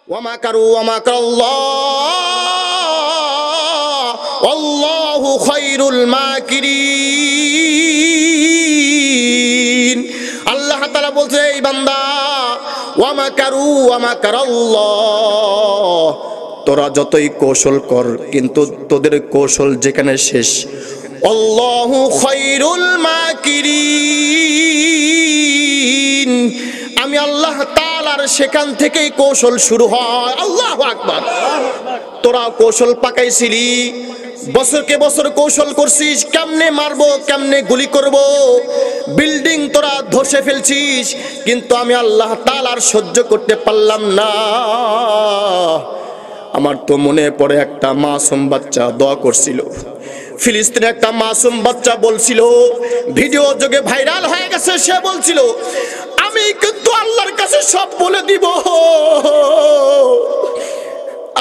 ওয়া মাকারু ওয়া মাকারাল্লাহ আল্লাহু খায়রুল মাকিরিন। আল্লাহ তাআলা বলছে, এই বান্দা, ওয়া মাকারু ওয়া মাকারাল্লাহ, তোরা যতই কৌশল কর কিন্তু তোদের কৌশল যেখানে শেষ, আল্লাহু খায়রুল মাকিরিন, আমি আল্লাহ তাআলার সেখান থেকেই কৌশল শুরু হয়। আল্লাহু আকবার। তোরা কৌশল পাকাইছিলি, বছরকে বছর কৌশল করছিস, কেমনে মারবো, কেমনে গুলি করব, বিল্ডিং তোরা ধসে ফেলছিস, কিন্তু আমি আল্লাহ তাআলার সহ্য করতে পারলাম না। আমার তো মনে পড়ে একটা মাসুম বাচ্চা দোয়া করছিল, ফিলিস্তিনে একটা মাসুম বাচ্চা বলছিল, ভিডিও যোগে ভাইরাল হয়ে গেছে, সে বলছিল, আমি কিন্তু আল্লাহর কাছে সব বলে দিব,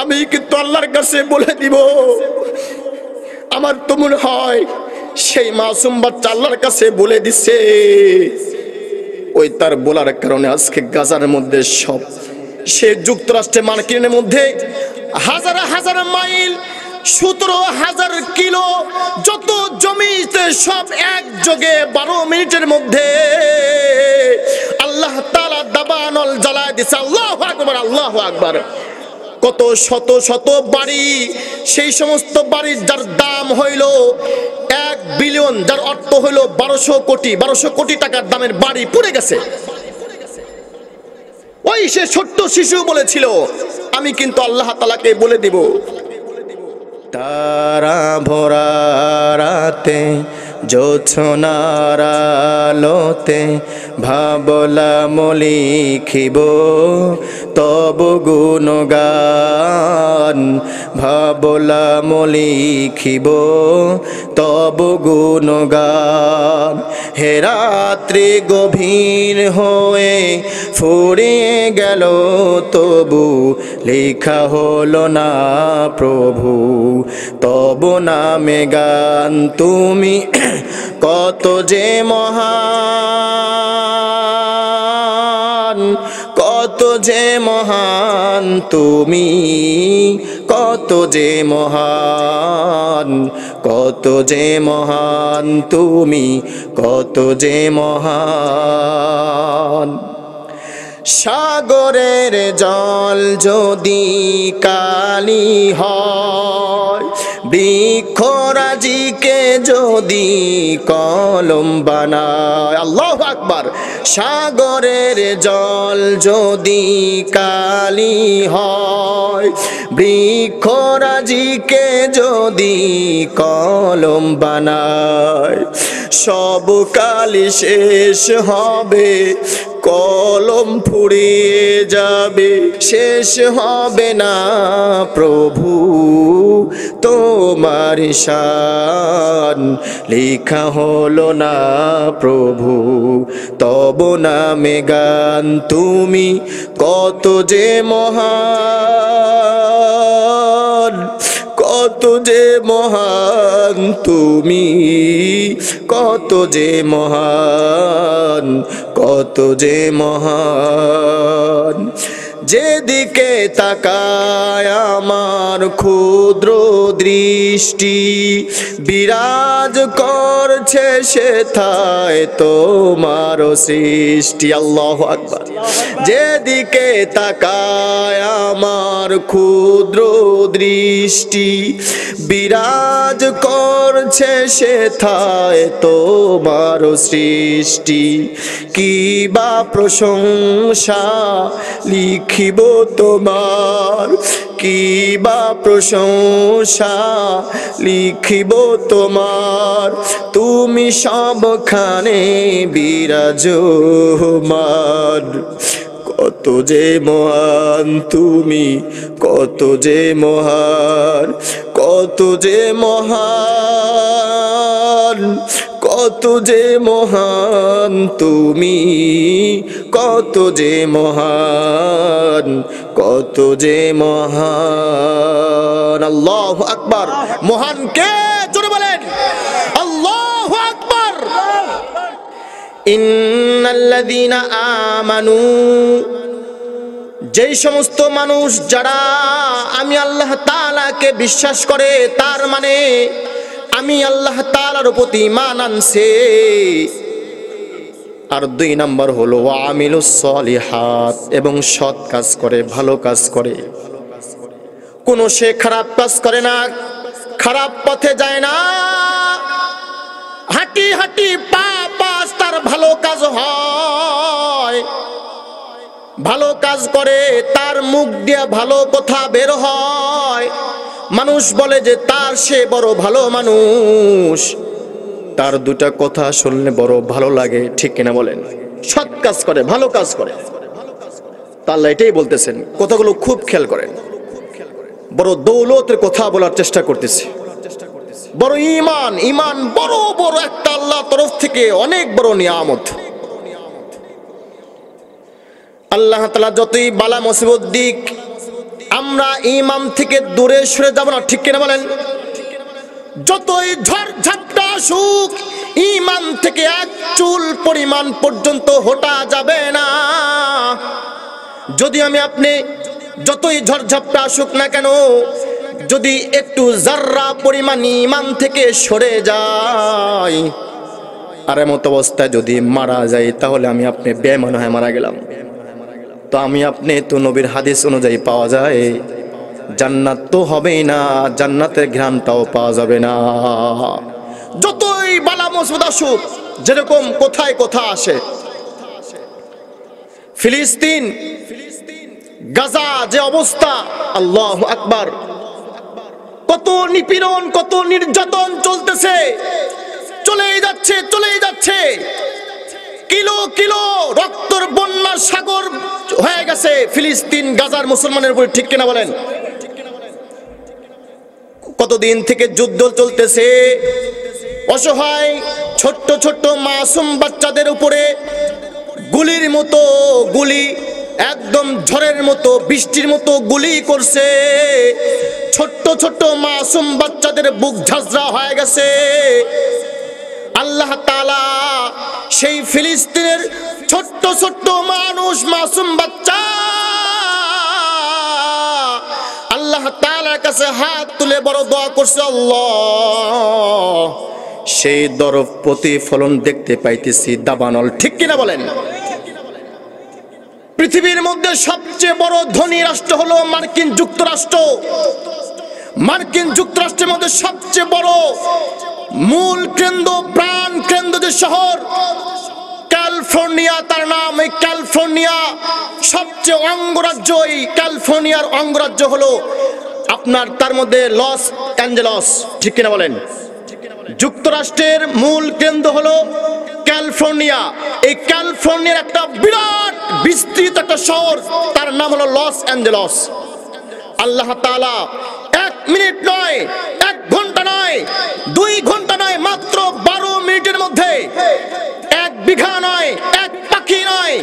আমি কিন্তু আল্লাহর কাছে বলে দিব। আমার তো মনে হয় সেই মাসুম বাচ্চা আল্লাহর কাছে বলে দিছে, ওই তার বলার কারণে আজকে গাজার মধ্যে সব, সে যুক্তরাষ্ট্রে মার্কিনের মধ্যে হাজার হাজার মাইল 17,000 কিলো যত জমিতে সব একযোগে 12 মিনিটের মধ্যে আল্লাহ তাআলা দাবানল জ্বালায় দিছে। আল্লাহু আকবার, আল্লাহু আকবার। কত শত শত বাড়ি, সেই সমস্ত বাড়ির যার দাম হইল 1 বিলিয়ন, যার অর্থ হইল 1200 কোটি টাকার দামের বাড়ি পুড়ে গেছে। ওই সে ছোট্ট শিশু বলেছিল, আমি কিন্তু আল্লাহ তাআলাকে বলে দিব। তারা ভরা রাতে জোছনার আলোতে ভাবলাম লিখিব তব গুণগান, ভাবলাম লিখিব তব গুণগান। হে রাত্রি গভীর হয়ে ফুরিয়ে গেল তবু লেখা হলো না প্রভু তব নামে গান। তুমি কত যে মহান, কত যে মহান, তুমি কত যে মহান, কত যে মহান, তুমি কত যে মহান। সাগরের জল যদি কালি হয়, বৃক্ষরাজিকে যদি কলম বানায়, আল্লাহু আকবার। সাগরের জল যদি কালি হয়, বৃক্ষরাজিকে যদি কলম বানায়, সব কালি শেষ হবে, কলম ফুরিয়ে যাবে, শেষ হবে না প্রভু তোমার শান। লেখা হলো না প্রভু তব নামে গান। তুমি কত যে মহান, কত যে মহান, তুমি কত যে মহান, কত যে মহান। যেদিকে তাকায় আমার ক্ষুদ্র দৃষ্টি, বিরাজ করছে সেথায় তোমার সৃষ্টি। আল্লাহু আকবার। যেদিকে তাকায় আমার ক্ষুদ্র দৃষ্টি, বিরাজ করছে সেথায় তোমার সৃষ্টি। কি বা প্রশংসা লিখিব তোমার, কি বা প্রশংসা লিখিব তোমার, তুমি সবখানে বিরাজমান। কত যে মহান তুমি, কত যে মহান, কত যে মহান, কত যে মহান তুমি, কত যে মহান, কত যে মহান। আল্লাহু আকবার। মহান কে? জোরে বলেন আল্লাহু আকবার। ইন্নাল্লাযীনা আমানু, যেই সমস্ত মানুষ যারা আমি আল্লাহ তাআলাকে বিশ্বাস করে, তার মানে আমি আল্লাহ তাআলার প্রতি ঈমান আনছে। আর 2 নাম্বার হলো ওয়া আমিলুস সলিহাত, এবং সৎ কাজ করে, ভালো কাজ করে। কোনো সে খারাপ কাজ করে না, খারাপ পথে যায় না, হাঁটি হাঁটি পা পাস তার ভালো কাজ হয়। ভালো কাজ করে, তার মুখ দিয়ে ভালো কথা বের হয়। মানুষ বলে যে তার সে বড় ভালো মানুষ, তার 2টা কথা শুনলে বড় ভালো লাগে, ঠিক কিনা বলেন? সৎ কাজ করে, ভালো কাজ করে। আল্লাহ এটাই বলতেছেন, কথাগুলো খুব খেয়াল করেন। বড় দৌলতের কথা বলার চেষ্টা করতেছে, বড় ঈমান, ঈমান বড় বড় একটা আল্লাহর তরফ থেকে অনেক বড় নিয়ামত। আল্লাহ তাআলা যতই বালা মুসিবত দিক, আমরা ঈমান থেকে দূরে সরে যাব না, ঠিক কিনা বলেন? যতই ঝড় ঝাপটা আসুক, ঈমান থেকে এক চুল পরিমাণ পর্যন্ত হটা যাবে না। যদি আমি আপনি যতই ঝড় ঝাপটা আসুক না কেন, যদি একটু জাররা পরিমাণ ঈমান থেকে সরে যায়, আর এমত অবস্থায় যদি মারা যায়, তাহলে আমি আপনি বেঈমান হয়ে মারা গেলাম। তো আমি আপনি তো নবীর হাদিস অনুযায়ী পাওয়া যায়, জান্নাত তো হবেই না, জান্নাতের ঘ্রাণটাও পাওয়া যাবে না। যতই বালা মুসিবত আসুক, যেরকম কোথায় কথা আসে, ফিলিস্তিন, গাজা যে অবস্থা, আল্লাহু আকবার, কত নিপীড়ন, কত নির্যাতন চলতেছে, চলেই যাচ্ছে, চলেই যাচ্ছে। কিলো কিলো রক্তর বন্যার সাগর হয়ে গেছে ফিলিস্তিন, গাজার মুসলমানের উপর, ঠিক কিনা বলেন? কতদিন থেকে যুদ্ধ চলতেছে, অসহায় ছোট্ট ছোট্ট মাসুম বাচ্চাদের উপরে গুলির মতো গুলি, একদম ঝড়ের মতো, বৃষ্টির মতো গুলি করছে। ছোট্ট ছোট্ট মাসুম বাচ্চাদের বুক ঝাঁঝরা হয়ে গেছে। আল্লাহ তাআলা সেই ফিলিস্তিনের ছোট্ট ছোট্ট মানুষ, মাসুম বাচ্চা, আল্লাহ তাআলার কাছে হাত তুলে বড় দোয়া করছে, আল্লাহ সেই দরব প্রতিফলন দেখতে পাইতেছি দাবানল, ঠিক কিনা বলেন? পৃথিবীর মধ্যে সবচেয়ে বড় ধনী রাষ্ট্র হলো মার্কিন যুক্তরাষ্ট্র। মার্কিন যুক্তরাষ্ট্রের মধ্যে সবচেয়ে বড় মূল কেন্দ্র, প্রাণ কেন্দ্র যে শহর ক্যালিফোর্নিয়া, তার নাম। এই ক্যালিফোর্নিয়া সবচেয়ে অঙ্গরাজ্য, এই ক্যালিফোর্নিয়ার অঙ্গরাজ্য হলো আপনার, তার মধ্যে লস অ্যাঞ্জেলস, ঠিক কিনা বলেন? যুক্তরাষ্ট্রের মূল কেন্দ্র হলো ক্যালিফোর্নিয়া। এই ক্যালিফোর্নিয়ার একটা বিরাট বিস্তৃত একটা শহর, তার নাম হলো লস অ্যাঞ্জেলস। আল্লাহ তাআলা 1 মিনিট নয়, 1 ঘন্টা নয়, 2 ঘন্টা নয়, মাত্র 12 মিনিটের মধ্যে, 1 বিঘা নয়, 1 পাখি নয়,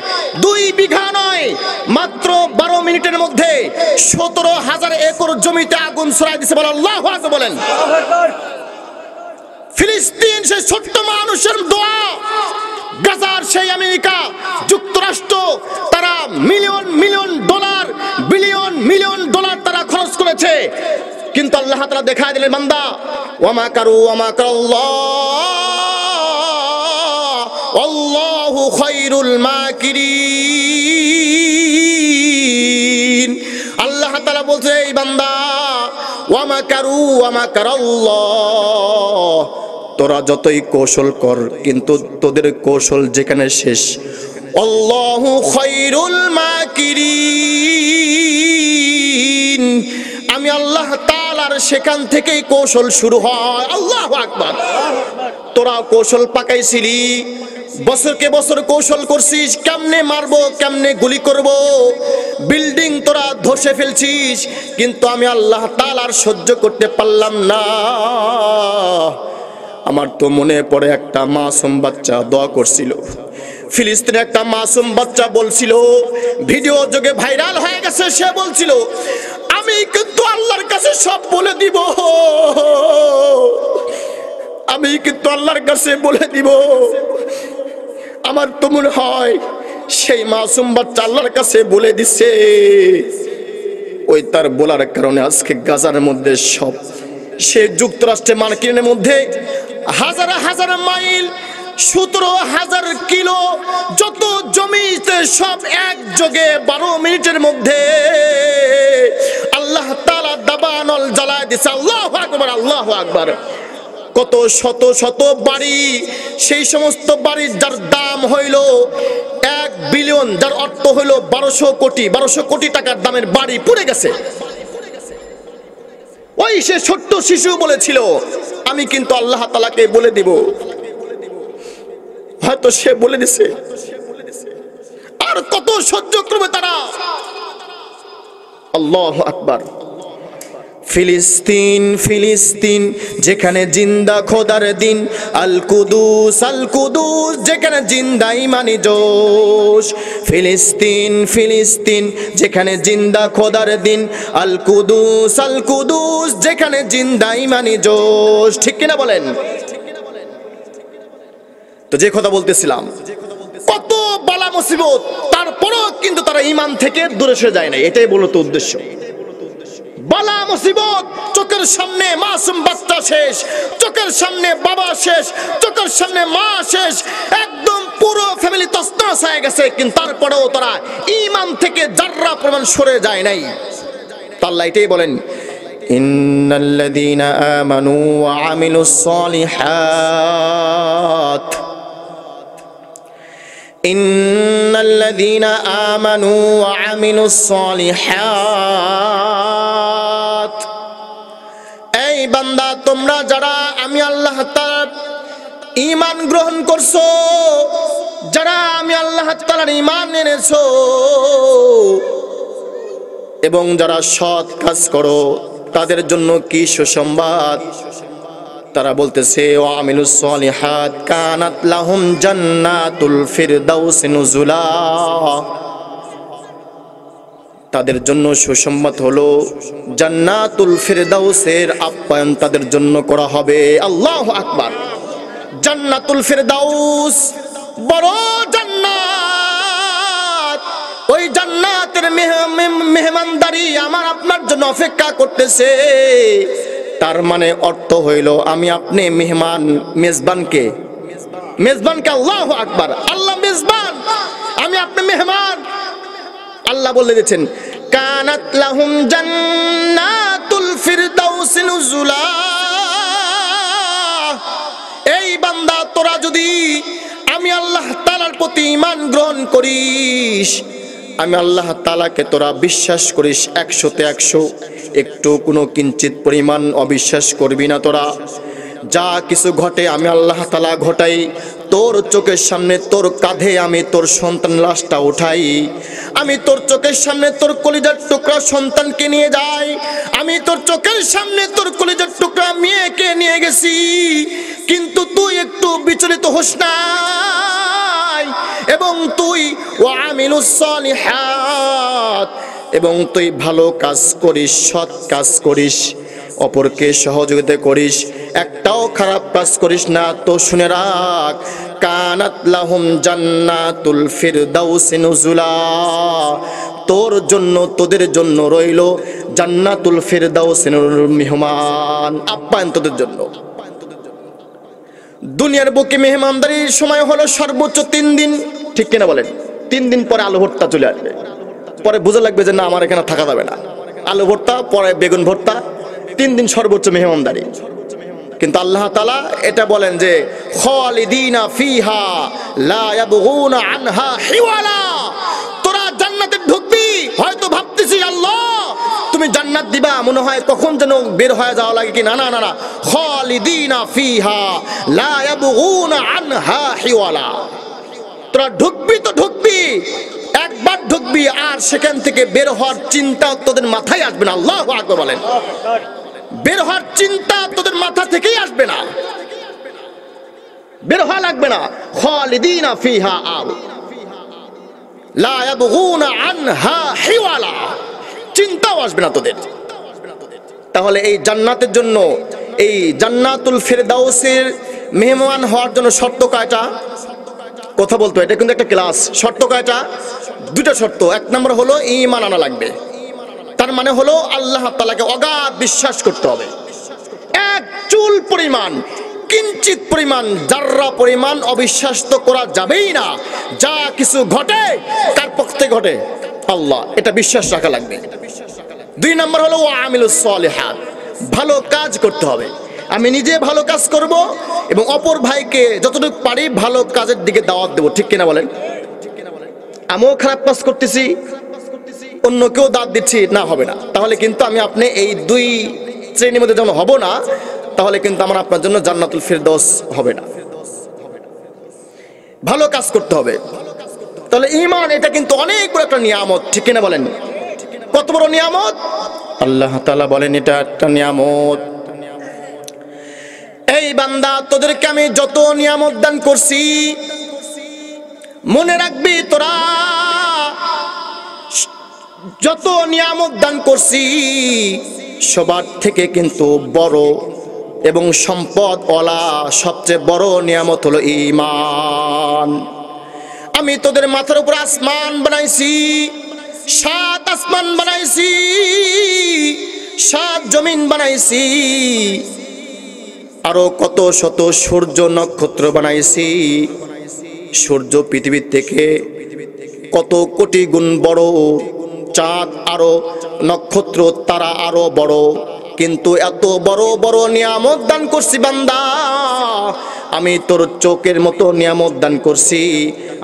2 বিঘা নয়, মাত্র 12 মিনিটের মধ্যে 17,000 একর জমিতে আগুন ছড়াই দিয়েছে। বলেন আল্লাহু আকবার, বলেন। ফিলিস্তিন সেই ছোট্ট মানুষের দোয়া, গাজার সেই আমেরিকা যুক্তরাষ্ট্র, তারা million million dollar, billion million dollar তারা খরচ করেছে, কিন্তু আল্লাহ তাআলা দেখায় দিলেন, বান্দা ওয়া মা কারু ওয়া মা কারাল্লাহ আল্লাহু খায়রুল মাকিরিন। আল্লাহ তাআলা বলছে, এই বান্দা ওয়া মা কারু ওয়া মা কারাল্লাহ, তোরা যতই কৌশল কর, কিন্তু তোদের কৌশল যেখানে শেষ, আল্লাহু খায়রুল মাকিরিন, আমি আল্লাহ তাআলার সেখান থেকেই কৌশল শুরু হয়। আল্লাহু আকবার। তোরা কৌশল পাকাইছিলি, বছরকে বছর কৌশল করছিস, কেমনে মারবো, কেমনে গুলি করব, বিল্ডিং তোরা ধসে ফেলছিস, কিন্তু আমি আল্লাহ তাআলার সহ্য করতে পারলাম না। আমার তো মনে পড়ে একটা মাসুম বাচ্চা দোয়া করছিল, ফিলিস্তিনে একটা মাসুম বাচ্চা বলছিল, ভিডিও যোগে ভাইরাল হয়ে গেছে, সে বলছিল, আমি কিন্তু আল্লাহর কাছে সব বলে দিব, আমি কিন্তু আল্লাহর কাছে বলে দিব। আমার তো মনে হয় সেই মাসুম বাচ্চা আল্লাহর কাছে বলে দিছে। ওই তার বলার কারণে আজকে গাজার মধ্যে সব, সে যুক্তরাষ্ট্রে মার্কিনের মধ্যে হাজার হাজার মাইল 17,000 কিলো যত জমিতে সব একযোগে 12 মিনিটের মধ্যে আল্লাহ তাআলা দাবানল জ্বালায় দিছে। আল্লাহু আকবার, আল্লাহু আকবার। কত শত শত বাড়ি, সেই সমস্ত বাড়ির যার দাম হইল 1 বিলিয়ন, যার অর্থ হইল 1200 কোটি টাকার দামের বাড়ি পুড়ে গেছে। ওই সে ছোট্ট শিশু বলেছিল আমি কিন্তু আল্লাহ তাআলাকে বলে দিব। হয়তো সে বলে দিছে, আর কত সহ্য করবে তারা। আল্লাহু আকবার। ফিলিস্তিন ফিলিস্তিন যেখানে জিন্দা খোদার দিন, আল কুদুস যেখানে জিন্দা ইমানি জোশ। ফিলিস্তিন ফিলিস্তিন যেখানে জিন্দা খোদার দিন, আল কুদুস যেখানে জিন্দা ইমানি জোশ। ঠিক কিনা বলেন? তো যে কথা বলতেছিলাম, কত বালা মুসিবত, তারপরও কিন্তু তারা ঈমান থেকে দূরে সরে যায় না। এটাই মূলত উদ্দেশ্য। বালা মুসিবত, চোখের সামনে মাসুম বাচ্চা শেষ, চোখের সামনে বাবা শেষ, চোখের সামনে মা শেষ, একদম পুরো ফ্যামিলি তছনছ হয়ে গেছে, কিন্তু তারপরেও তারা ঈমান থেকে যাররা পরিমাণ সরে যায় নাই। আল্লাহ এটাই বলেন, ইন্নাল্লাযীনা আমানু ওয়া আমিলুস সালিহাত, ইন্নাল্লাযীনা আমানু ওয়া আমিলুস সালিহাত। এই বান্দা, তোমরা যারা আমি আল্লাহ তাআলার ঈমান গ্রহণ করছো, যারা আমি আল্লাহ তাআলার ঈমান এনেছো এবং যারা সৎ কাজ করো, তাদের জন্য কি সুসংবাদ। তারা বলতেছে ওয়া আমিলুস সালিহাত কানাত লাহুম জান্নাতুল ফিরদাউস নুজুলা। তাদের জন্য সুসংবাদ হলো জান্নাতুল ফিরদাউসের আপ্যায়ন তাদের জন্য করা হবে। আল্লাহু আকবার। জান্নাতুল ফিরদাউস বড় জান্নাত, ওই জান্নাতের মেহমানদারি আমার আপনার জন্য অপেক্ষা করতেছে। তার মানে অর্থ হইল আমি আপনি মেহমান, মেজবানকে আল্লাহু আকবার। আল্লাহ মেজবান, আমি আপনি মেহমান। আল্লাহ বলে দিয়েছেন কানাত লাহুম জান্নাতুল ফিরদাউস নুজুলা। এই বান্দা, তোরা যদি আমি আল্লাহ তাআলার প্রতি ঈমান গ্রহণ করিস, আমি আল্লাহ তাআলাকে তোরা বিশ্বাস করিস 100তে 100, একটু কোনো কিঞ্চিত পরিমাণ অবিশ্বাস করবি না। তোরা যা কিছু ঘটে আমি আল্লাহ তাআলা ঘটাই। তোর চোখের সামনে, তোর কাঁধে আমি তোর সন্তান লাশটা উঠাই, আমি তোর চোখের সামনে তোর কলিজার টুকরা সন্তানকে নিয়ে যাই, আমি তোর চোখের সামনে তোর কলিজার টুকরা মেয়েকে নিয়ে গেছি, কিন্তু তুই একটু বিচলিত হোস না। এবং তুই ওয়া আমিলুস সালিহাত, এবং তুই ভালো কাজ করিস, সৎ কাজ করিস, অপরকে সহযোগিতা করিস, একটাও খারাপ কাজ করিস না। তো শুনে রাখ, কানাত লাহুম জান্নাতুল ফিরদাউস নুজুলা। তোর জন্য, তোদের জন্য রইল জান্নাতুল ফিরদাউসের মেহমান, আপ্যায়ন তোদের জন্য। দুনিয়ার বুকে মেহমানদারির সময় হলো সর্বোচ্চ 3 দিন। ঠিক কিনা বলেন? 3 দিন পরে আলু ভর্তা চলে আসবে, পরে বোঝা লাগবে যে না আমার এখানে থাকা যাবে না। আলু ভর্তা, পরে বেগুন ভর্তা, 3 দিন সর্বোচ্চ মেহমানদারি। কিন্তু আল্লাহ তাআলা এটা বলেন যে খালিদিনা ফিহা লা ইয়াবগুনা আনহা হিওয়ালা। তোরা জান্নাতে ঢুকবি, হয়তো ভাবতেছিস আল্লাহ তুমি জান্নাত দিবা, মনে হয় কখন যেন বের হয়ে যাওয়া লাগে কি। না না না, খালিদিনা ফিহা লা ইয়াবগুনা আনহা হিওয়ালা। তোরা ঢুকবি তো ঢুকবি, একবার ঢুকবি, আর সেখান থেকে বের হওয়ার চিন্তা তোদের মাথায় আসবে না। আল্লাহু আকবার বলেন। বের হওয়ার চিন্তা তোদের মাথা থেকেই আসবে না, বের হওয়া লাগবে না। খালিদিনা ফিহা লা ইয়াবগুনা আনহা হিওয়ালা, চিন্তাও আসবে না তোদের। তাহলে এই জান্নাতের জন্য, এই জান্নাতুল ফিরদাউসের মেহমান হওয়ার জন্য শর্ত কয়টা? কথা বলতো, এটা কিন্তু একটা ক্লাস। শর্ত কয়টা? দুটা শর্ত। এক নম্বর হলো ঈমান আনা লাগবে, তার মানে হলো আল্লাহ তাআলাকে অগাধ বিশ্বাস করতে হবে। এক চুল পরিমাণ, কিঞ্চিত পরিমাণ, জাররা পরিমাণ অবিশ্বাস তো করা যাবেই না। যা কিছু ঘটে কার পক্ষ থেকে ঘটে? আল্লাহ, এটা বিশ্বাস রাখা লাগবে। দুই নম্বর হলো আমিলুস সলিহাত, ভালো কাজ করতে হবে। আমি নিজে ভালো কাজ করব এবং অপর ভাইকে যতটুকু পারি ভালো কাজের দিকে দাওয়াত দেব। ঠিক কিনা বলেন? আমিও খারাপ কাজ করতেছি, অন্য কেউ দাওয়াত দিচ্ছি, না হবে না। তাহলে কিন্তু আমি আপনি এই দুই শ্রেণীর মধ্যে যখন হব না, তাহলে কিন্তু আমার আপনার জন্য জান্নাতুল ফিরদৌস হবে না। ভালো কাজ করতে হবে। তাহলে ঈমান এটা কিন্তু অনেক বড় একটা নিয়ামত। ঠিক কিনা বলেন? কত বড় নিয়ামত! আল্লাহ তাআলা বলেন এটা একটা নিয়ামত। এই বান্দা, তোদেরকে আমি যত নিয়ামত দান করছি, মনে রাখবি তোরা যত নিয়ামত দান করছি সবার থেকে কিন্তু বড় এবং সম্পদ ওয়ালা সবচেয়ে বড় নিয়ামত হলো ঈমান। আমি তোদের মাথার উপর আসমান বানাইছি, 7 আসমান বানাইছি, 7 জমিন বানাইছি, আরো কত শত সূর্য নক্ষত্র বানাইছি। সূর্য পৃথিবীর থেকে কত কোটি গুণ বড়, চাঁদ আরো, নক্ষত্র তারা আরো বড়। কিন্তু এত বড় বড় নিয়ামত দান করছি বান্দা। আমি তোর চোখের মতো নিয়ামত দান করছি,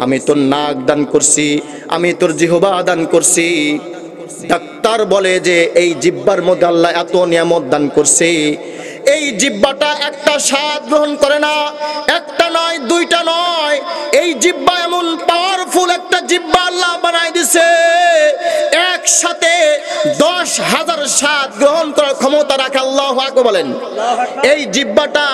আমি তোর নাক দান করছি, আমি তোর জিহ্বা দান করছি। ডাক্তার বলে যে এই জিহ্বার মধ্যে আল্লাহ এত নিয়ামত দান করছে। এই জিহ্বাটা একটা স্বাদ গ্রহণ করে না, একটা নয়, দুইটা নয়। এই জিহ্বা এমন পাওয়ারফুল একটা জিহ্বা আল্লাহ বানাই দিছে, একসাথে 10,000 স্বাদ গ্রহণ করার ক্ষমতা রাখে। আল্লাহু আকবার বলেন। এই জিহ্বাটা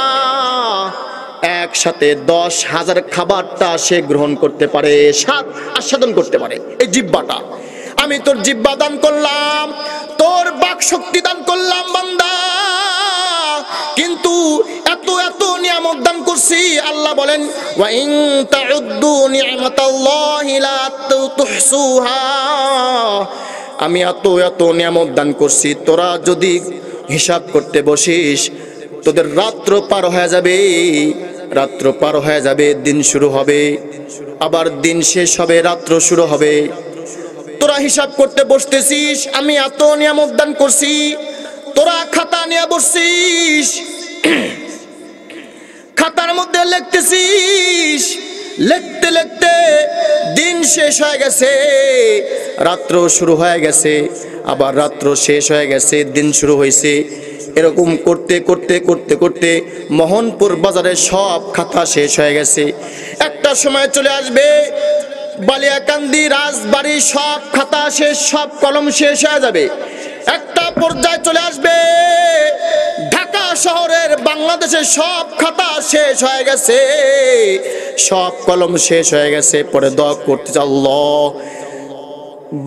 একসাথে 10,000 খাবারটা সে গ্রহণ করতে পারে, স্বাদ আস্বাদন করতে পারে এই জিহ্বাটা। আমি তোর জিহ্বা দান করলাম, তোর বাক শক্তি দান করলাম বান্দা, কিন্তু এত এত নিয়ামত দান করছি। আল্লাহ বলেন ওয়া ইন তাউদ্দু নি'মাতাল্লাহি লা তুহসুহা। আমি এত এত নিয়ামত দান করছি, তোরা যদি হিসাব করতে বসিস তোদের রাত্র পার হয়ে যাবে, রাত্র পার হয়ে যাবে, দিন শুরু হবে, আবার দিন শেষ হবে, রাত্র শুরু হবে। তোরা হিসাব করতে বসতেছিস, আমি এত নিয়ামত দান করছি, তোরা খাতা নিয়ে বসছিস, খাতার মধ্যে লিখতেছিস, লিখতে লিখতে দিন শেষ হয়ে গেছে, রাত্র শুরু হয়ে গেছে, আবার রাত্র শেষ হয়ে গেছে, দিন শুরু হয়েছে। এরকম করতে করতে করতে করতে মোহনপুর বাজারে সব খাতা শেষ হয়ে গেছে। একটা সময় চলে আসবে বালিয়াকান্দি রাজবাড়ি সব খাতা শেষ, সব কলম শেষ হয়ে যাবে। একটা পর্যায়ে চলে আসবে ঢাকা শহরের, বাংলাদেশের সব খাতা শেষ হয়ে গেছে, সব কলম শেষ হয়ে গেছে। পরে দোয়া করতে আল্লাহ,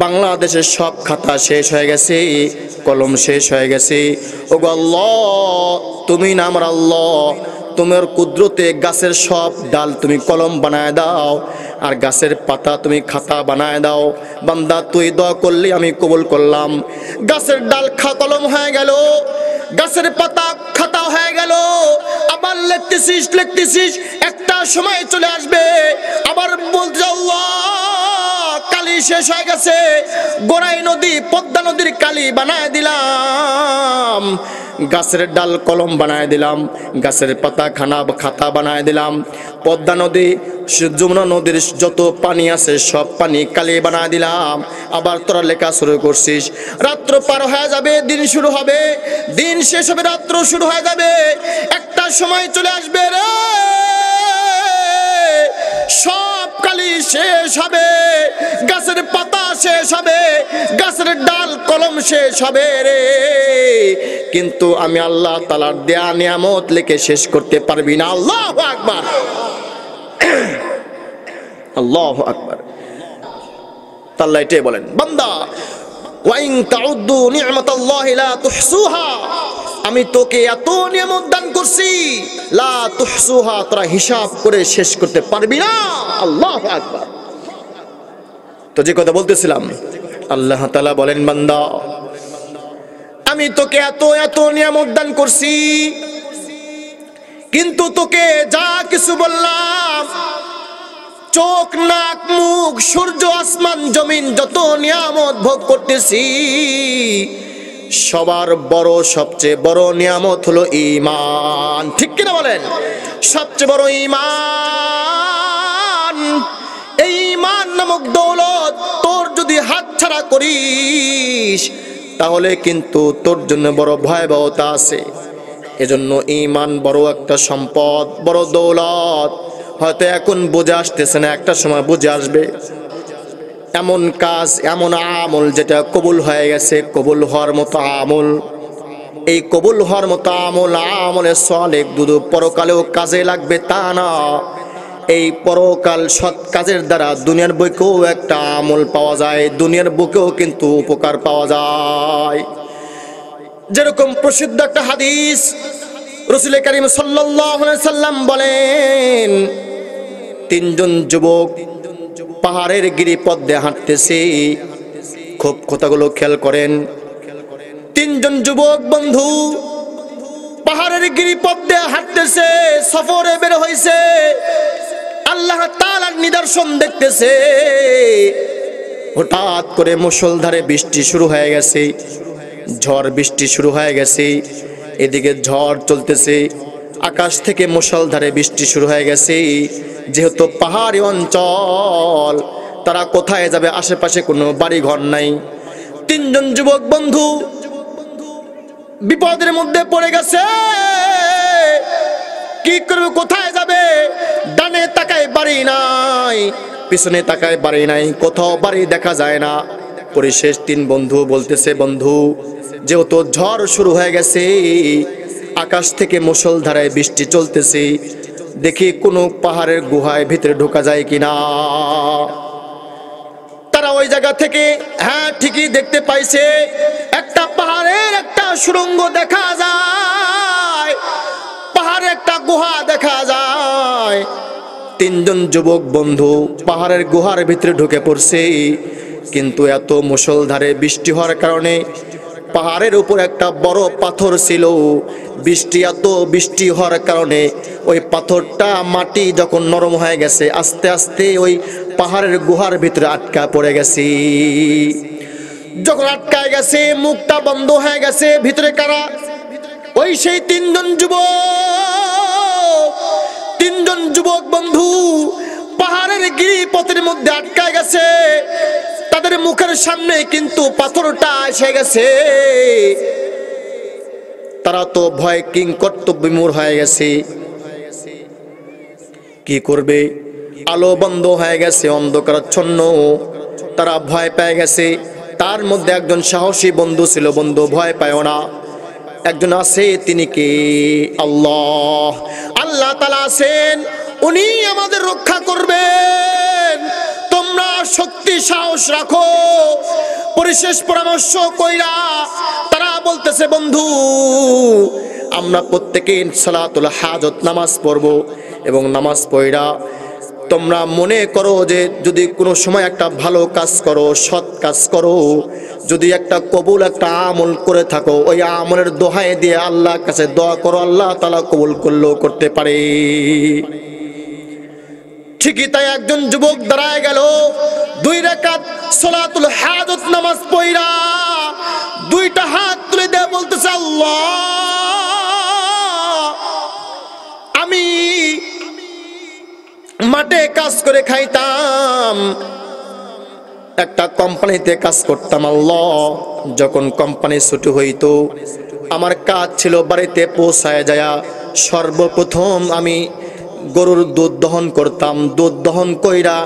বাংলাদেশের সব খাতা শেষ হয়ে গেছে, কলম শেষ হয়ে গেছে। ওগো আল্লাহ, তুমি না আমার আল্লাহ, তোমার কুদরতে গাছের সব ডাল তুমি কলম বানায় দাও, আর গাছের পাতা তুমি খাতা বানায় দাও। বান্দা তুই দোয়া করলি, আমি কবুল করলাম। গাছের ডাল কলম হয়ে গেল, গাছের পাতা খাতা হয়ে গেল। আবার লিখতেছিস লিখতেছিস, একটা সময় চলে আসবে আবার বলতে আল্লাহ কালি শেষ হয়ে গেছে, গোরাই নদী পদ্মা নদীর কালি বানায় দিলাম, গাছের ডাল কলম বানায় দিলাম, গাছের পাতা খাতা বানায় দিলাম। পদ্মা নদী, যমুনা নদীর যত পানি আছে সব পানি কালি বানায় দিলাম। আবার তোরা লেখা শুরু করছিস, রাত্র পার হয়ে যাবে, দিন শুরু হবে, দিন শেষ হবে, রাত্র শুরু হয়ে যাবে। একটা সময় চলে আসবে রে, সব কালি শেষ হবে, গাছের পাতা শেষ হবে, গাছের ডাল কলম শেষ হবে রে, কিন্তু আমি আল্লাহ তাআলার দেয়া নিয়ামত লিখে শেষ করতে পারবি না। আল্লাহু আকবার, আল্লাহু আকবার। আল্লাহ এটাই বলেন, বান্দা ওয়া ইন তাউদ্দু নি'মাতাল্লাহি লা তুহসুহা। আমি তোকে এত নিয়ামত দান করছি, লা তুহসুহা, তোরা হিসাব করে শেষ করতে পারবি না। আল্লাহু আকবার। তো যে কথা বলতেছিলাম, আল্লাহ তাআলা বলেন, বান্দা আমি তোকে এত এত নিয়ামত দান করছি, কিন্তু তোকে যা কিছু বললাম, চোখ নাক মুখ সূর্য আসমান জমিন যত নিয়ামত ভোগ করতেছি, সবার বড় সবচেয়ে বড় নিয়ামত হলো ঈমান। ঠিক কিনা বলেন? সবচেয়ে বড় ঈমান। এই ঈমান নামক দৌলত তোর যদি হাতছাড়া করিস, তাহলে কিন্তু তোর জন্য বড় ভয়াবহতা আছে। এজন্য ঈমান বড় একটা সম্পদ, বড় দৌলত। হয়তো এখন বুঝে আসতেছে না, একটা সময় বুঝে আসবে। এমন কাজ, এমন আমল যেটা কবুল হয়ে গেছে, কবুল হওয়ার মতো আমল, এই কবুল হওয়ার মতো আমল, আমলে সালেহ দুদু পরকালেও কাজে লাগবে তা না। এই পরকাল সৎ কাজের দ্বারা দুনিয়ার বুকেও একটা আমল পাওয়া যায়, দুনিয়ার বুকেও কিন্তু উপকার পাওয়া যায়। যেরকম প্রসিদ্ধ একটা হাদিস, রাসূল করিম সাল্লাল্লাহু আলাইহি সাল্লাম বলেন, তিনজন যুবক পাহাড়ের গিরিপথ দিয়ে হাঁটতেছে। খুব কথাগুলো খেয়াল করেন। তিনজন যুবক বন্ধু পাহাড়ের গিরিপথ দিয়ে হাঁটতেছে, সফরে বের হইছে, আল্লাহ তাআলার নিদর্শন দেখতেছে। হঠাৎ করে মুষলধারে বৃষ্টি শুরু হয়ে গেছে, ঝড় বৃষ্টি শুরু হয়ে গেছে। এদিকে ঝড় চলতেছে, আকাশ থেকে মুষলধারে বৃষ্টি শুরু হয়ে গেছে। যেহেতু পাহাড়ি অঞ্চল, তারা কোথায় যাবে? আশেপাশে কোনো বাড়ি ঘর নাই। তিনজন যুবক বন্ধু বিপদের মধ্যে পড়ে গেছে। কি করবে? কোথায় যাবে? ডানে তাকায় বাড়ি নাই, পিছনে তাকায় বাড়ি নাই, কোথাও বাড়ি দেখা যায় না। পরিশেষ তিন বন্ধু বলতেছে, বন্ধু যেহেতু ঝড় শুরু হয়ে গেছে, আকাশ থেকে মুষলধারায় বৃষ্টি চলতেছে, দেখি কোনো পাহাড়ের গুহায় ভিতরে ঢোকা যায় কিনা। তারা ওই জায়গা থেকে, হ্যাঁ ঠিকই দেখতে পাইছে, একটা পাহাড়ের একটা সুড়ঙ্গ দেখা যায়, পাহাড়ে একটা গুহা দেখা যায়। তিনজন যুবক বন্ধু পাহাড়ের গুহার ভিতরে ঢুকে পড়ছে, কিন্তু এত মুষলধারে বৃষ্টি হওয়ার কারণে পাহাড়ের উপর একটা বড় পাথর ছিল। এত বৃষ্টি হওয়ার কারণে ওই পাথরটা, মাটি যখন নরম হয়ে গেছে, আস্তে আস্তে ওই পাহাড়ের গুহার ভিতরে আটকা পড়ে গেছে। যখন আটকায় গেছে, মুখটা বন্ধ হয়ে গেছে, ভিতরে কারা? ওই সেই তিনজন যুবক বন্ধু পাহাড়ের গিরিপথের মধ্যে আটকায় গেছে। তাদের মুখের সামনে কিন্তু পাথরটা এসে গেছে। তারা তো ভয় কিংকর্তব্যবিমূঢ় হয়ে গেছে। কি করবে? আলো বন্ধ হয়ে গেছে, অন্ধকারাচ্ছন্ন, তারা ভয় পেয়ে গেছে। তার মধ্যে একজন সাহসী বন্ধু ছিল। বন্ধু ভয় পায় না, একজন আছে, তিনি কে? আল্লাহ। আল্লাহ তাআলা আছেন, উনি আমাদের রক্ষা করবেন। তোমরা শক্তি সাহস রাখো। পরিশেষ পরামর্শ কইরা তারা বলতেছে, বন্ধু আমরা প্রত্যেকে সালাতুল হাজত নামাজ পড়ব, এবং নামাজ পড়া তোমরা মনে করো যে যদি কোনো সময় একটা ভালো কাজ করো, সৎ কাজ করো, যদি একটা কবুল একটা আমল করে থাকো, ওই আমলের দোহাই দিয়ে আল্লাহর কাছে দোয়া করো, আল্লাহ তাআলা কবুল করলেও করতে পারে। ঠিকই তাই একজন যুবক দাঁড়ায় গেল, 2 রাকাত সালাতুল হাজত নামাজ পড়া দুইটা হাত তুলে দিয়ে বলতেছে, আল্লাহ আমি মাঠে কাজ করে খাইতাম, একটা কোম্পানিতে কাজ করতাম। আল্লাহ যখন কোম্পানি ছুটি হইতো, আমার কাজ ছিল বাড়িতে পৌঁছায় যায় সর্বপ্রথম আমি গরুর দুধ দহন করতাম। দুধ দহন কইরা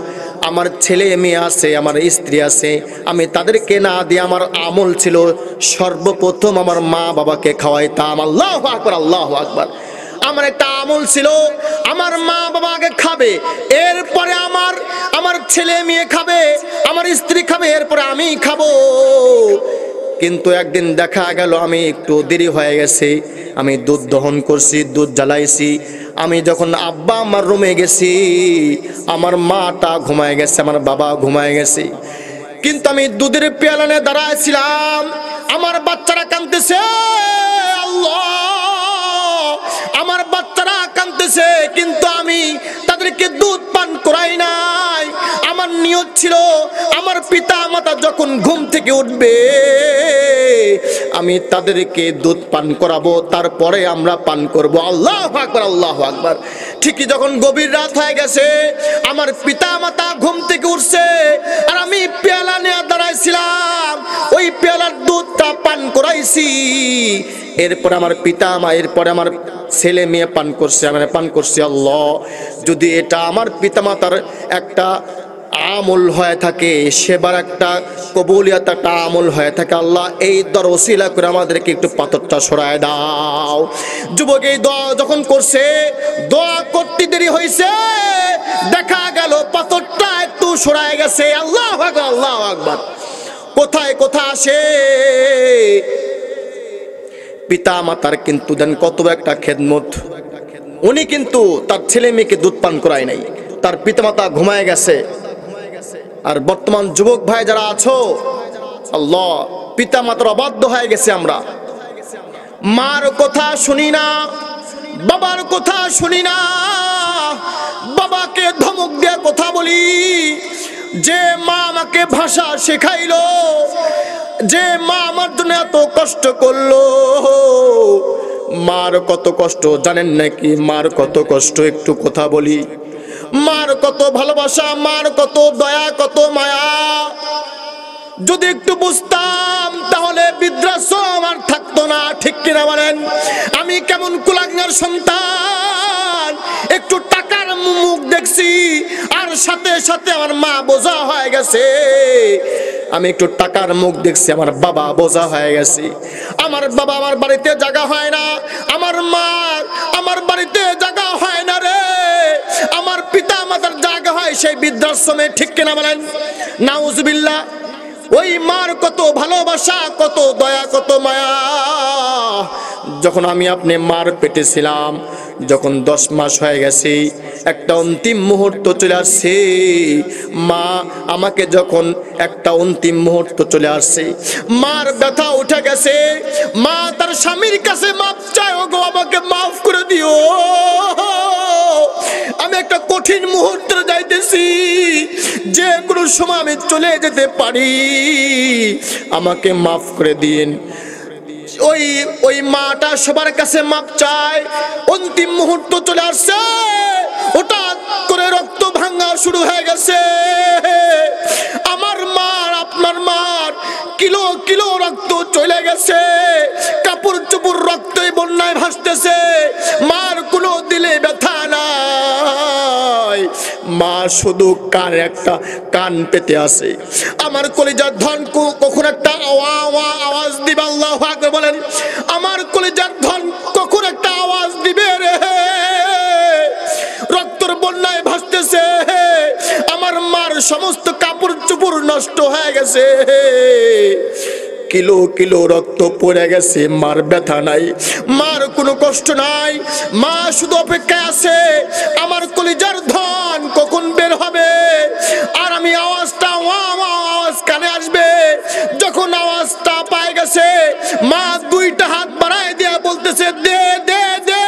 আমার ছেলে মেয়ে আছে, আমার স্ত্রী আছে, আমি তাদেরকে না দিয়ে আমার আমল ছিল সর্বপ্রথম আমার মা বাবাকে খাওয়াইতাম। আল্লাহু আকবার, আল্লাহু আকবার। আমার একটা আমল ছিল, আমার মা বাবা আগে খাবে, এরপরে আমার ছেলে মেয়ে খাবে, আমার স্ত্রী খাবে, এরপরে আমি খাবো। কিন্তু একদিন দেখা গেল আমি একটু দেরি হয়ে গেছে, আমি দুধ দহন করছি, দুধ জ্বালাইছি। আমি যখন আব্বা আমার রুমে গেছি, আমার মাটা ঘুমায় গেছে, আমার বাবা ঘুমায় গেছে। কিন্তু আমি দুধের পেয়ালা নিয়ে দাঁড়াইছিলাম, আমার বাচ্চারা কাঁদতেছে, আল্লাহ আমার বাচ্চারা কাঁদতেছে, কিন্তু আমি তাদেরকে দুধ পান করাই নাই। আমার নিয়ত ছিল আমার পিতা মাতা যখন ঘুম থেকে উঠবে আমি তাদেরকে দুধ পান করাবো, তারপরে আমরা পান করব। আল্লাহু আকবার, আল্লাহু আকবার। ঠিকই যখন গভীর রাত হয়ে গেছে, আমার পিতা মাতা ঘুম থেকে উঠছে, আর আমি পেয়ালা নিয়ে দাঁড়াইছিলাম, ওই পেয়ালার দুধটা পান করাইছি। এরপর আমার পিতা মা, এরপরে আমার ছেলে মেয়ে পান করছে, আমি পান করছি। আল্লাহ, যদি এটা আমার পিতা মাতার একটা আমল হয়ে থাকে, সেবার একটা কবুলিয়াত, একটা আমল হয়ে থাকে, আল্লাহ এই দর ওসিলা করে আমাদেরকে একটু পাথরটা সরায় দাও। যুবক এই দোয়া যখন করছে, দোয়া করতে দেরি হয়েছে, দেখা গেল পাথরটা একটু সরায় গেছে। আল্লাহু আকবার, আল্লাহু আকবার। কোথায় কোথা আসে পিতা মাতার কিন্তু দেন কত একটা খেদমত। উনি কিন্তু তার ছেলে মেয়েকে দুধ পান করায় নাই, তার পিতা মাতা ঘুমায় গেছে। আর বর্তমান যুবক ভাই যারা আছো, আল্লাহ পিতা মাতার অবাধ্য হয়ে গেছে আমরা, মার কথা শুনি না, বাবার কথা শুনি না, বাবাকে ধমক দিয়ে কথা বলি। যে মা আমাকে ভাষা শেখাইলো, যে মা আমার জন্য এত কষ্ট করলো, মার কত কষ্ট জানেন নাকি? মার কত কষ্ট একটু কথা বলি। মার কত ভালোবাসা, মার কত দয়া, কত মায়া। যদি একটু বুঝতাম তাহলে বৃদ্ধাশ্রম আর থাকতো না, ঠিক কিনা বলেন? আমি কেমন কুলাঙ্গার সন্তান, একটু টাকার মুখ দেখছি আর সাথে সাথে আমার মা বোঝা হয়ে গেছে। আমি একটু টাকার মুখ দেখছি, আমার বাবা বোঝা হয়ে গেছে। আমার বাবা আমার বাড়িতে জায়গা হয় না, আমার মা আমার বাড়িতে জায়গা হয় না রে। আমার পিতা মাতার জায়গা হয় সেই বৃদ্ধাশ্রমে, ঠিক কিনা বলেন? নাউজুবিল্লাহ। ওই মার কত ভালোবাসা, কত দয়া, কত মায়া। যখন আমি আপনি মার পেটে ছিলাম, যখন 10 মাস হয়ে গেছে, একটা অন্তিম মুহূর্ত চলে আসছে। মা আমাকে যখন একটা অন্তিম মুহূর্ত চলে আসছে, মার ব্যথা উঠে গেছে, মা তার স্বামীর কাছে মাপ চায়, ওগো আমাকে মাফ করে দিও, আমি একটা কঠিন মুহূর্তে যাইতেছি, যে কোনো সময় আমি চলে যেতে পারি, আমাকে মাফ করে দিন। ওই মাটা সবার কাছে মাপ চায়। অন্তিম মুহূর্ত চলে আসছে, হঠাৎ করে রক্ত ভাঙা শুরু হয়ে গেছে। আমার মার, আপনার মার কিলো কিলো রক্ত চলে গেছে, কাপড় চোপড় রক্তই বন্যায় ভাসতেছে। মার কোনো দিলে ব্যথা নাই, মা শুধু কান, একটা কান পেতে আছে। আমার কলিজার ধন কখন একটা আওয়াজ দিবে, আল্লাহু আকবার বলেন। আমার কলিজার ধন কখন একটা আওয়াজ দিবে রে, রক্তর বন্যায় ভাসতেছে। আমার মার সমস্ত কাপড় চোপড় নষ্ট হয়ে গেছে, কিলো কিলো রক্ত পড়ে গেছে, মার ব্যথা নাই, মার কোনো কষ্ট নাই। মা শুধু অপেক্ষায় আছে আমার কলিজার ধন কখন বের হবে, আর আমি আওয়াজটা আওয়াজ কানে আসবে। যখন আওয়াজটা পায় গেছে, মা 2টা হাত বাড়ায় দিয়ে বলতেছে, দে দে দে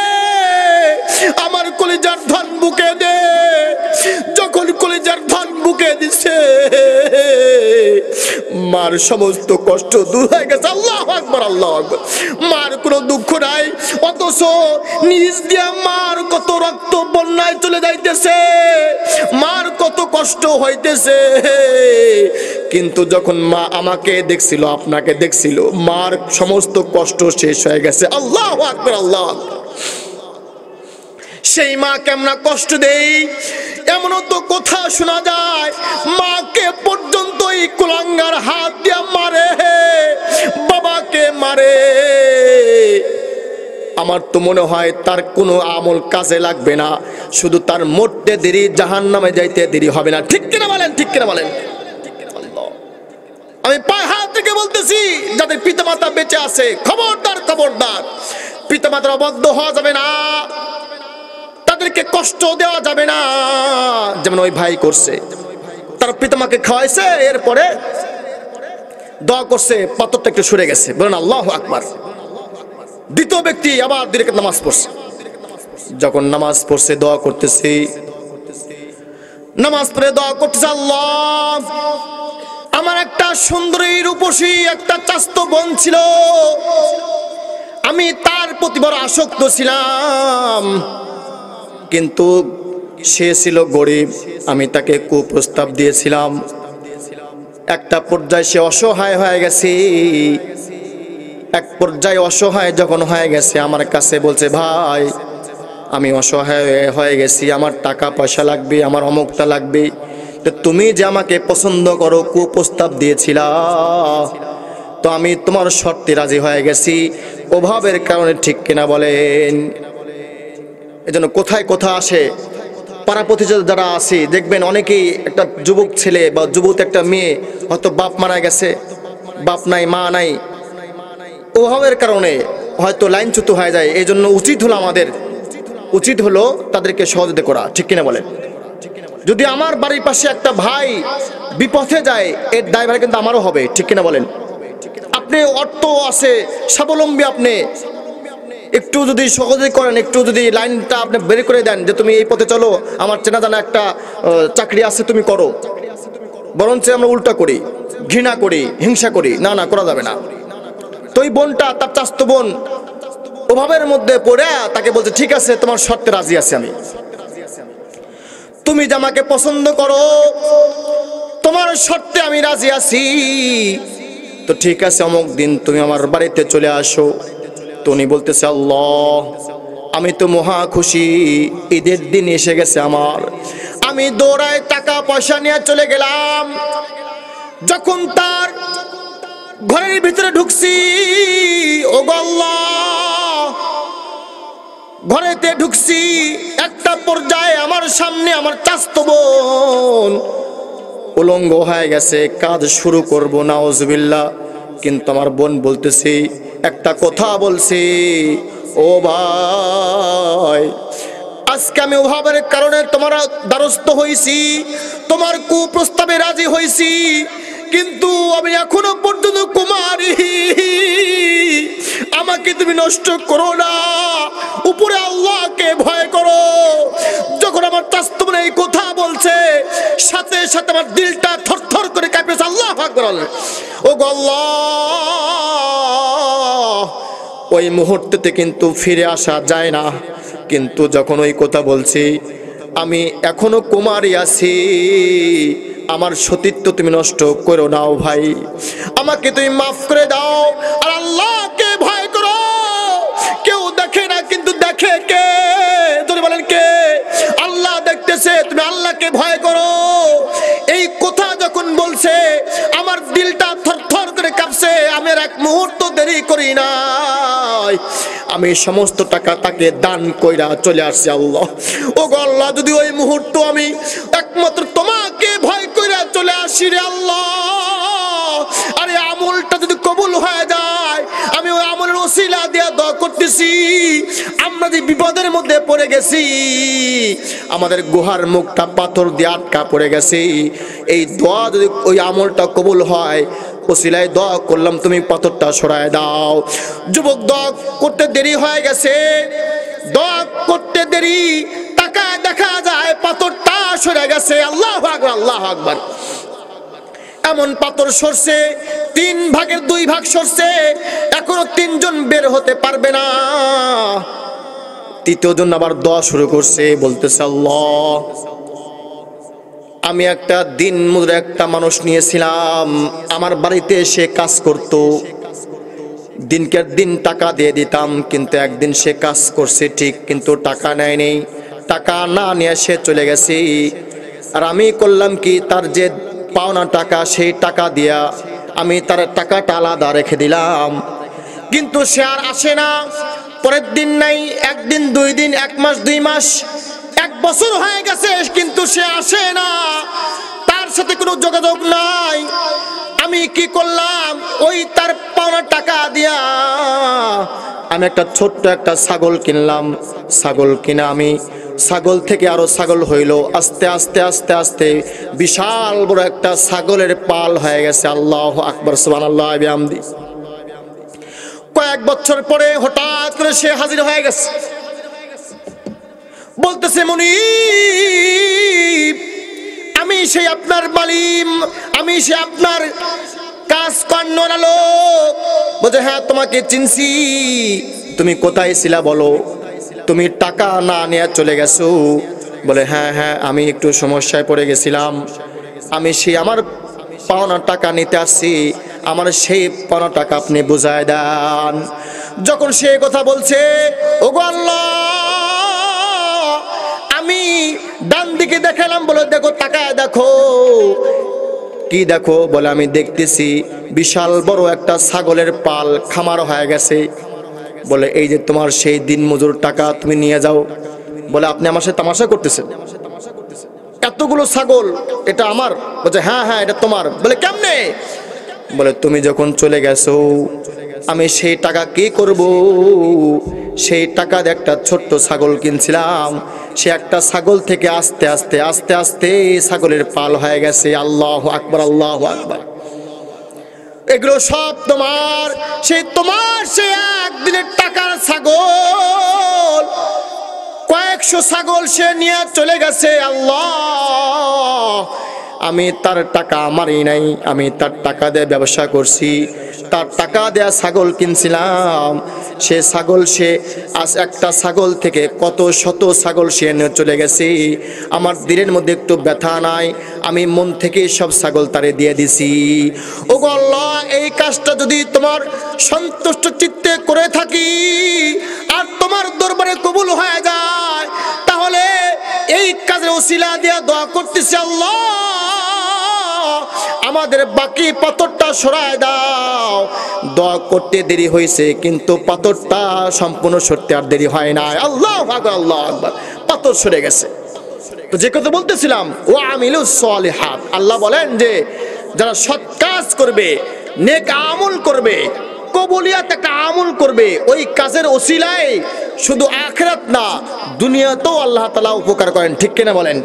আমার কলিজার ধন বুকে দে। যখন কলিজার ধন বুকে দিছে, মার সমস্ত কষ্ট দূর হয়ে গেছে। আল্লাহু আকবার, আল্লাহু আকবার। মার কোনো দুঃখ নাই, অথচ নিজ দিয়ে মার কত রক্ত বন্যায় চলে যাইতেছে, মার কত কষ্ট হইতেছে। কিন্তু যখন মা আমাকে দেখছিল, আপনাকে দেখছিল, মার সমস্ত কষ্ট শেষ হয়ে গেছে। আল্লাহু আকবার, আল্লাহু আকবার। সেই মা কেমন কষ্ট দেই, এমনও তো কথা শোনা যায়, মাকে পর্যন্ত এই কুলাঙ্গার হাত দিয়া মারে, বাবাকে মারে। আমার তো মনে হয় তার কোনো আমল কাজে লাগবে না, শুধু তার মরতে দেরি, জাহান্নামে যাইতে দেরি হবে না, ঠিক কিনা বলেন? ঠিক কিনা বলেন? আমি পায়ে হাত থেকে বলতেছি যাদের পিতামাতা বেঁচে আছে, খবরদার খবরদার, পিতামাতার অবাধ্য হওয়া যাবে না, তাদেরকে কষ্ট দেওয়া যাবে না। যেমন ওই ভাই করছে, তার পিতামাকে খাওয়াইছে, এরপরে দোয়া করছে, পাথরটা একটু সরে গেছে, বলেন আল্লাহু আকবার। দ্বিতীয় ব্যক্তি আবার 2 রাকাত নামাজ পড়ছে, যখন নামাজ পড়ছে দোয়া করতেছে, নামাজ পড়ে দোয়া করতেছে, আল্লাহ আমার একটা সুন্দরী রূপসী একটা চাস্ত বোন ছিল, আমি তার প্রতি বড় আসক্ত ছিলাম, কিন্তু সে ছিল গরিব, আমি তাকে কুপ্রস্তাব দিয়েছিলাম, একটা পর্যায়ে সে অসহায় হয়ে গেছে। এক পর্যায়ে অসহায় যখন হয়ে গেছে আমার কাছে বলছে, ভাই আমি অসহায় হয়ে গেছি, আমার টাকা পয়সা লাগবে, আমার অমুকটা লাগবে, তো তুমি যে আমাকে পছন্দ করো, কুপ্রস্তাব দিয়েছিলা, তো আমি তোমার শর্তে রাজি হয়ে গেছি, অভাবের কারণে, ঠিক কিনা বলেন? এজন্য কোথায় কথা আসে, পাড়াপতি যারা আছে দেখবেন অনেকেই, একটা যুবক ছেলে বা যুবতী একটা মেয়ে হয়তো বাপ মারা গেছে, বাপ নাই মা নাই, অভাবের কারণে হয়তো লাইনচ্যুত হয়ে যায়। এই জন্য উচিত হলো তাদেরকে সহযোগিতা করা, ঠিক কিনা বলেন? যদি আমার বাড়ির পাশে একটা ভাই বিপথে যায়, এর দায়ভার কিন্তু আমারও হবে, ঠিক কিনা বলেন? আপনি অর্থ আছে, স্বাবলম্বী, আপনি একটু যদি সহযোগী করেন, একটু যদি লাইনটা আপনি বের করে দেন যে তুমি এই পথে চলো, আমার চেনা জানা একটা চাকরি আছে, তুমি করো, বরঞ্চ আমরা উল্টা করি, ঘৃণা করি, হিংসা করি, না না, করা যাবে না। তো এই বোনটা, তার চাস্তো বোন অভাবের মধ্যে পড়ে তাকে বলছে, ঠিক আছে তোমার শর্তে রাজি আছি আমি, তুমি যে আমাকে পছন্দ করো, তোমার শর্তে আমি রাজি আছি, তো ঠিক আছে অমুক দিন তুমি আমার বাড়িতে চলে আসো। তো উনি বলতেছে, আল্লাহ আমি তো মহা খুশি, ঈদের দিন এসে গেছে আমার, আমি দৌড়ায় টাকা পয়সা নিয়ে চলে গেলাম। যখন তার ঘরের ভিতরে ঢুকছি, ও আল্লাহ, ঘরেতে ঢুকছি, একটা পর্যায়ে আমার সামনে আমার চাস্তো বোন উলঙ্গ হয়ে গেছে, কাজ শুরু করব, নাউজুবিল্লাহ। কিন্তু আমার বোন বলতেছি, একটা কথা বলছি, ও ভাই আজকে আমি অভাবের কারণে তোমার দ্বারস্থ হয়েছি, তোমার কুপ্রস্তাবে রাজি হয়েছি, কিন্তু আমি এখনো পর্যন্ত কুমারী, আমাকে তুমি নষ্ট করো না, উপরে আল্লাহকে ভয় করো। যখন আমার চাস্তবনে এই কথা বলছে, সাথে সাথে আমার দিলটা থরথর করে কাঁপেছে, আল্লাহু আকবার। ও গো আল্লাহ, ওই মুহূর্তেতে কিন্তু ফিরে আসা যায় না, কিন্তু যখন ওই কথা বলছি, আমি এখনো কুমারী আছি, আমার সতীত্ব তুমি নষ্ট করো নাও ভাই, আমাকে তুমি মাফ করে দাও, আর আল্লাহকে ভয় করো। কেউ দেখে না, কিন্তু দেখে কে? তুমি বলেন কে? আল্লাহ দেখতেছে, তুমি আল্লাহকে ভয় করো। এই কথা যখন বলছে, আমার দিলটা থরথর করে কাঁপছে, আমি আর এক মুহূর্ত দেরি করি নাই, আমি সমস্ত টাকা তাকে দান কইরা চলে আসছি। আল্লাহ, ও গো আল্লাহ, যদি ওই মুহূর্ত আমি একমাত্র তোমাকে ভয় কইরা চলে আসি রে আল্লাহ, আরে আমলটা যদি কবুল হয়ে যায়, আমি ওই আমলের ওসিলা দিয়া দোয়া করতেছি, আমরা যে বিপদের মধ্যে পড়ে গেছি, আমাদের গুহার মুখটা পাথর দিয়ে আটকা পড়ে গেছে, এই দোয়া যদি, ওই আমলটা কবুল হয়, ওসিলায় দোয়া করলাম, তুমি পাথরটা সরায় দাও। যুবক দোয়া করতে দেরি হয়ে গেছে, দোয়া করতে দেরি, তাকায় দেখা যায় পাথরটা সরে গেছে। আল্লাহু আকবার, আল্লাহু আকবার। এমন পাথর সরছে, 3 ভাগের 2 ভাগ সরছে, এখনো 3 জন বের হতে পারবে না। তৃতীয় জন আবার দোয়া শুরু করছে, বলতেছে, আল্লাহ আমি একটা দিন মজুর একটা মানুষ নিয়েছিলাম, আমার বাড়িতে এসে কাজ করত, দিনকের দিন টাকা দিয়ে দিতাম, কিন্তু একদিন সে কাজ করছে ঠিক, কিন্তু টাকা নেয়নি, টাকা না নিয়ে সে চলে গেছে। আর আমি করলাম কি, তার যে পাওনা টাকা, সেই টাকা দিয়া আমি তার টাকাটা আলাদা রেখে দিলাম, কিন্তু সে আর আসে না। পরের দিন নাই, 1 দিন 2 দিন, 1 মাস 2 মাস, 1 বছর হয়ে গেছে, কিন্তু সে আসে না। তার সাথে কোনো যোগাযোগ নাই। আমি কি করলাম, ওই তার পাওনা টাকা দিয়া আমি একটা ছোট্ট একটা ছাগল কিনলাম। ছাগল কিনা আমি ছাগল থেকে আরো ছাগল হইল, আস্তে আস্তে আস্তে আস্তে বিশাল বড় একটা ছাগলের পাল হয়ে গেছে। আল্লাহু আকবার, সুবহানাল্লাহ বিহামদি। কয়েক বছর পরে হঠাৎ করে সে হাজির হয়ে গেছে, বলতেছে মুনিব, আমি সেই আপনার মালিক, আমি সেই আপনার কাজ করানোর লোক। বলছে হ্যাঁ তোমাকে চিনছি, তুমি কোথায় ছিলা বলো, তুমি টাকা না নিয়ে চলে গেছো। বলে হ্যাঁ হ্যাঁ আমি একটু সমস্যায় পড়ে গেছিলাম, আমি সেই আমার পাওনা টাকা নিতে আসছি, আমার সেই পাওনা টাকা আপনি বুঝায় দেন। যখন সে কথা বলছে, ওগো আল্লাহ, আমি ডান দিকে দেখালাম, বলে দেখো তাকায় দেখো। কি দেখো? বলে আমি দেখতেছি বিশাল বড় একটা ছাগলের পাল খামার হয়ে গেছে। বলে এই যে তোমার সেই দিন মজুর টাকা, তুমি নিয়ে যাও। বলে আপনি আমার সাথে তামাশা করতেছেন? এতগুলো ছাগল এটা আমার? বলছে হ্যাঁ হ্যাঁ এটা তোমার। বলে কেমনে? বলে তুমি যখন চলে গেছো, আমি সেই টাকা কি করব? সেই টাকা দিয়ে একটা ছোট্ট ছাগল কিনছিলাম, সে একটা ছাগল থেকে আস্তে আস্তে আস্তে আস্তে ছাগলের পাল হয়ে গেছে। আল্লাহু আকবার, আল্লাহু আকবার। এগুলো সব তোমার, তোমার সে একদিনের টাকার ছাগল, কয়েকশো ছাগল সে নিয়ে চলে গেছে। আল্লাহ, আমি তার টাকা আমারই নাই, আমি তার টাকা দিয়ে ব্যবসা করছি, তার টাকা দেয়া ছাগল কিনছিলাম। সে ছাগল, সে আজ একটা ছাগল থেকে কত শত ছাগল সে নিয়ে চলে গেছে। আমার দিলের মধ্যে একটু ব্যথা নাই, আমি মন থেকে সব ছাগল তারে দিয়ে দিছি। ওগো আল্লাহ, এই কাজটা যদি তোমার সন্তুষ্ট চিত্তে করে থাকি আর তোমার দরবারে কবুল হয়ে যায়, তাহলে এই কাজের ওসিলা দিয়ে দোয়া করতেছি, আল্লাহ আমাদের বাকি পাথরটা সরায় দাও। দোয়া করতে দেরি হয়েছে, কিন্তু পাথরটা সম্পূর্ণ সরতে আর দেরি হয় না। আল্লাহু আকবার, আল্লাহু আকবার। পাথর সরে গেছে। তো যে কথা বলতেছিলাম, ওয়া আমিলুস সলিহাত, আল্লাহ বলেন যে যারা সৎ কাজ করবে, নেক আমল করবে, কবুলিয়াত একটা আমল করবে, ওই কাজের ওসিলায় শুধু আখিরাত না দুনিয়াতেও আল্লাহ তাআলা উপকার করেন। ঠিক কিনা বলেন?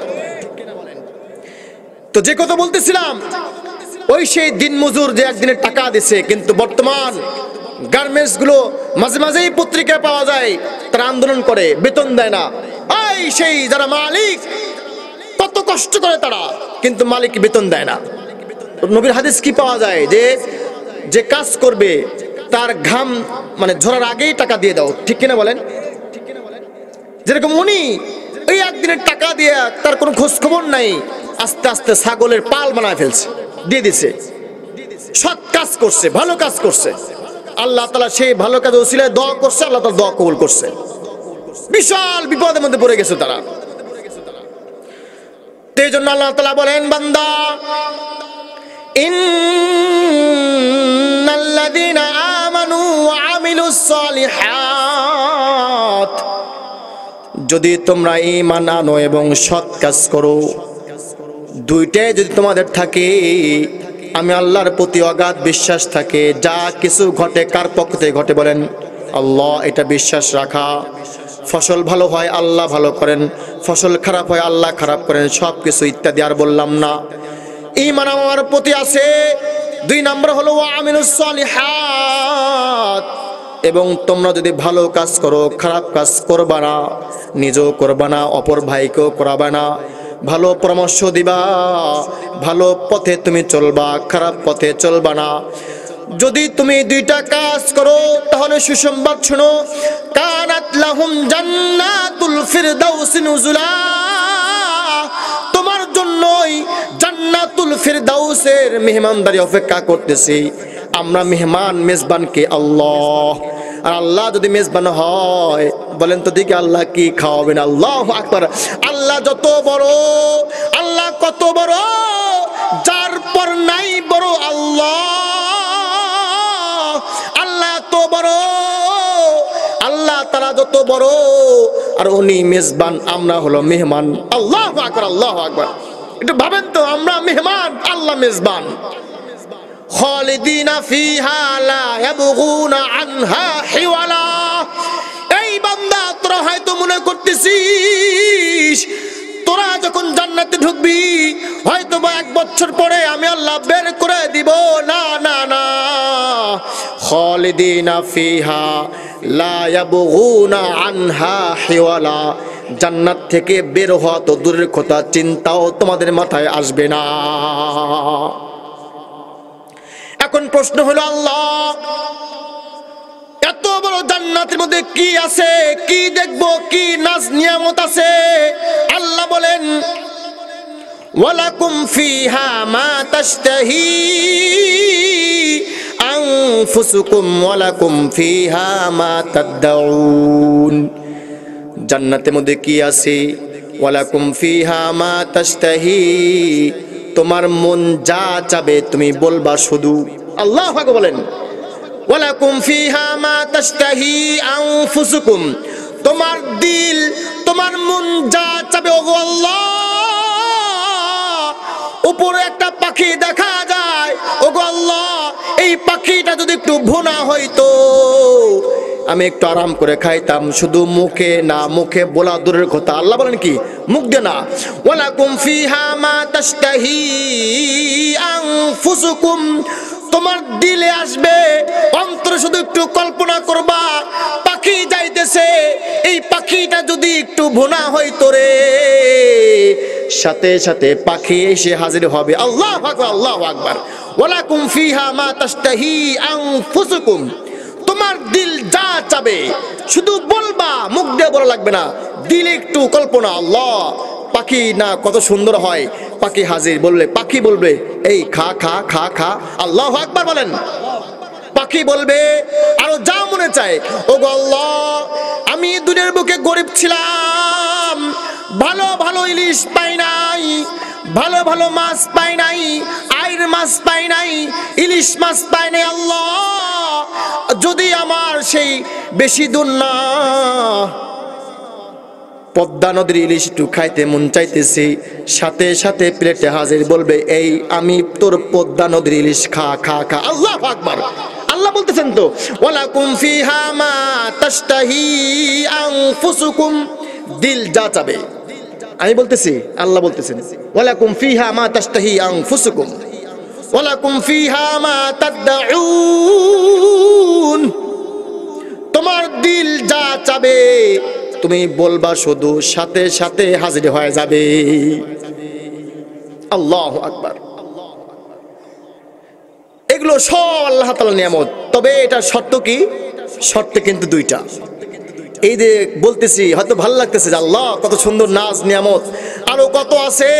তো যে কথা বলতেছিলাম, ওই সেই দিন মজুর যে একদিনের টাকা দিছে, কিন্তু বর্তমান গার্মেন্টস গুলো মাঝে মাঝেই পত্রিকায় পাওয়া যায় তারা আন্দোলন করে, বেতন দেয় না। ওই সেই যারা মালিক, কত কষ্ট করে তারা, কিন্তু মালিক বেতন দেয় না। নবীর হাদিস কি পাওয়া যায় যে যে কাজ করবে তার ঘাম মানে ঝরার আগেই টাকা দিয়ে দাও। ঠিক কিনা বলেন? যেরকম উনি ওই একদিনের টাকা দিয়ে তার কোনো খোঁজ খবর নাই, আস্তে আস্তে ছাগলের পাল বানায় ফেলছে, দিয়ে দিছে। সৎ কাজ করছে, ভালো কাজ করছে, আল্লাহ তাআলা সেই ভালো কাজ ওসিলায় দোয়া করছে, আল্লাহ তাআলা দোয়া কবুল করছে। বিশাল বিপদের মধ্যে পড়ে গেছে তারা। এই জন্য আল্লাহ তাআলা বলেন, বান্দা, ইন্নাল্লাযীনা আমানু ওয়া আমিলুস সলিহাত, যদি তোমরা ঈমান আনো এবং সৎ কাজ করো, দুইটাই যদি তোমাদের থাকে, আমি আল্লাহর প্রতি অগাধ বিশ্বাস থাকে, যা কিছু ঘটে কার পক্ষ থেকে ঘটে বলেন? আল্লাহ। এটা বিশ্বাস রাখা। ফসল ভালো হয় আল্লাহ ভালো করেন, ফসল খারাপ হয় আল্লাহ খারাপ করেন, সব কিছু ইত্যাদি আর বললাম না। ঈমান আমার প্রতি আছে। 2 নম্বর হলো ওয়া আমিলুস সলিহাত, এবং তোমরা যদি ভালো কাজ করো, খারাপ কাজ করবা না, নিজেও করবা না, অপর ভাইকেও করাবা না, ভালো পরামর্শ দিবা, ভালো পথে তুমি চলবা, খারাপ পথে চলবা না। যদি তুমি দুইটা কাজ করো, তাহলে সুসংবাদ শোনো, কানাত লাহুম জান্নাতুল ফিরদাউস নুজুলা, তোমার জন্যই জান্নাতুল ফিরদাউসের মেহমানদারি অপেক্ষা করতেছে। আমরা মেহমান, মেজবানকে আল্লাহ। আর আল্লাহ যদি মেজবান হয়, বলেন তো দেখি আল্লাহ কি খাওয়াবেন? আল্লাহু আকবার। আল্লাহ যত বড়, আল্লাহ কত বড়, যার পর নাই বড় আল্লাহ। আল্লাহ তো বড়, আল্লাহ তাআলা যত বড়, আর উনি মেজবান, আমরা হলো মেহমান। আল্লাহু আকবার, আল্লাহু আকবার। একটু ভাবেন তো, আমরা মেহমান, আল্লাহ মেজবান। খালিদিনা ফিহা লা ইয়াবগুনা আনহা হিওয়ালা। এই বান্দা, তোরা হয়তো মনে করতেছিস তোরা যখন জান্নাতে ঢুকবি হয়তো বা 1 বছর পরে আমি আল্লাহ বের করে দিব। না না না, খালিদিনা ফিহা লা ইয়াবগুনা আনহা হিওয়ালা। জান্নাত থেকে বের হওয়া তো দূরের কথা, চিন্তাও তোমাদের মাথায় আসবে না। এখন প্রশ্ন হলো, আল্লাহ এত বড় জান্নাতের মধ্যে কি আছে, কি দেখবো, কি নাজ নিয়ামত আছে? আল্লাহ বলেন, ওয়ালাকুম ফিহা মা তাশতাহি আনফুসুকুম ওয়ালাকুম ফিহা মা তাদউন। জান্নাতের মধ্যে কি আছে? ওয়ালাকুম ফিহা মা তাশতাহি, তোমার মন যা চাবে তুমি বলবা শুধু। আল্লাহু আকবার বলেন, ওয়ালাকুম ফিহা মা তাশতাহি আনফুসুকুম, তোমার দিল, তোমার মন যা চাবে। ওগো আল্লাহ, উপরে একটা পাখি দেখা যায়, ওগো আল্লাহ এই পাখিটা যদি একটু ভুনা হইতো আমি একটু আরাম করে খাইতাম। শুধু মুখে না, মুখে বলা দূরের কথা, আল্লাহ বলেন কি মুখ দিয়ে না। ওয়ালাকুম ফিহা মা তাশতাহি আনফুসুকুম, তোমার দিলে আসবে, অন্তরে শুধু একটু কল্পনা করবা পাখি যাইতেছে, এই পাখিটা যদি একটু ভুনা হইতো রে, সাথে সাথে পাখি এসে হাজির হবে। আল্লাহু আকবার, আল্লাহু আকবার। ওয়ালাকুম ফিহা মা তাশতাহি আনফুসুকুম, তোমার দিল যা চাবে শুধু বলবা, মুখ দিয়ে বলা লাগবে না, দিলে একটু কল্পনা। আল্লাহ, পাখি না কত সুন্দর হয়, পাখি হাজির, বললে পাখি বলবে এই খা খা খা খা। আল্লাহু আকবার বলেন। পাখি বলবে আরো যা মনে চায়, ওগো আল্লাহ আমি দুনিয়ার বুকে গরিব ছিলাম, ভালো ভালো ইলিশ পাই নাই, ভালো ভালো মাছ পাই নাই, আইর মাছ পাই নাই, ইলিশ মাছ পাই নাই। আল্লাহ যদি আমার সেই বেশি দূর না, পদ্মা নদীর ইলিশ একটু খাইতে মন চাইতেছি, সাথে সাথে প্লেটে হাজির, বলবে এই আমি তোর পদ্মা নদীর ইলিশ খা খা খা। আল্লাহু আকবার। আল্লাহ বলতেছেন তো, ওয়ালাকুম ফিহা মা তাশতাহি আনফুসুকুম, দিল যা চাবে। আমি বলতেছি, আল্লাহ বলতেছেন ওয়ালাকুম ফিহা মা তাশতাহি আনফুসুকুম ওয়ালাকুম ফিহা মা তাদউন, তোমার দিল যা চাবে তুমি বলবা শুধু, সাথে সাথে হাজির হয়ে যাবে। আল্লাহু আকবার। এগুলো সব আল্লাহ তাআলার নিয়ামত। তবে এটা শর্ত কি? শর্ত কিন্তু 2টা। এই যে বলতেছি হয়তো ভালো লাগতেছে যে আল্লাহ কত সুন্দর নাজ নিয়ামত, আরো কত আছে।